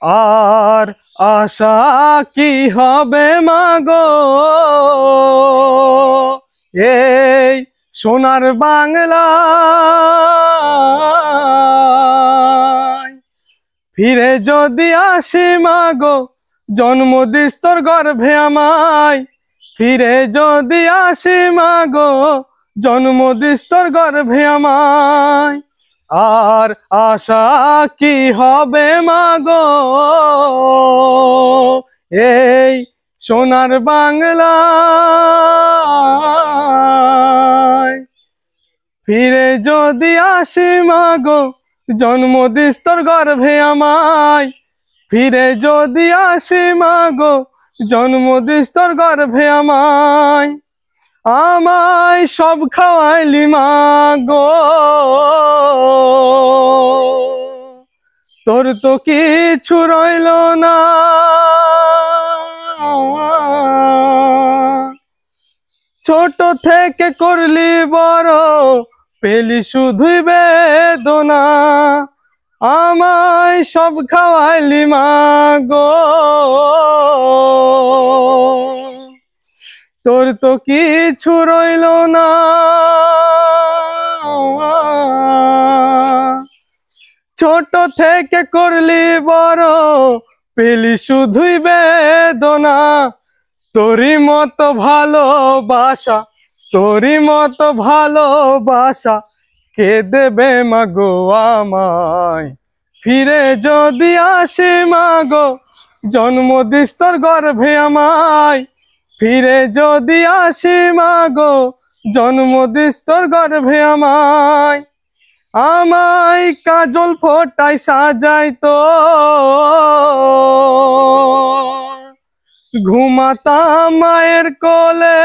আর আশা কি হবে মাগো, এই সোনার বাংলায় ফিরে যদি আসি মাগো, জন্ম দিস তোর গর্ভে আমায়। ফিরে যদি আসি মাগো, জন্ম দিস তোর গর্ভে আমায়। আর আশা কি হবে মাগো, এই সোনার বাংলায় ফিরে যদি আসি মাগো, জন্ম দিস তোর গর্ভে আমায়। ফিরে যদি আসি মাগো, জন্ম দিস তোর গর্ভে আমায়। আমায় সব খাওয়াইলি মাগো, তোর তো কিছু রইল না। ছোট থেকে করলি বড়, পেলি শুধুই বেদনা। আমায় সব খাওয়াইলি মাগো, তোর তো কিছু রইল না। ছোট থেকে করলি বড়, পেলি শুধুই বেদনা। তোরই মতো ভালোবাসা, তোরই মতো ভালোবাসা কে দেবে মাগো আমায়। ফিরে যদি আসি মাগো, জন্ম দিস তোর গর্ভে আমায়। ফিরে যদি আসি মাগো, জন্ম দিস তোর গর্ভে আমায়। আমায় কাজল ফোটায় সাজাইতো, ঘুমাতাম মায়ের কোলে।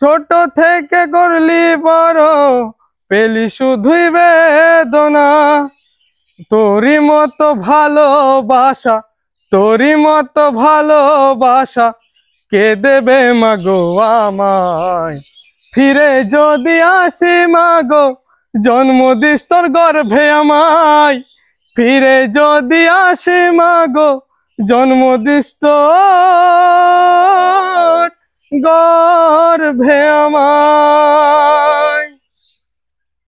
ছোট থেকে করলি বড়, পেলি শুধুই বেদনা। তোরই মতো ভালোবাসা, তোরই মতো ভালোবাসা কে দেবে মাগো আমায়। ফিরে যদি আসি মাগো, জন্ম দিস তোর গর্ভে আমায়। ফিরে যদি আসি মাগো, জন্ম দিস তোর গর্ভে আমায়।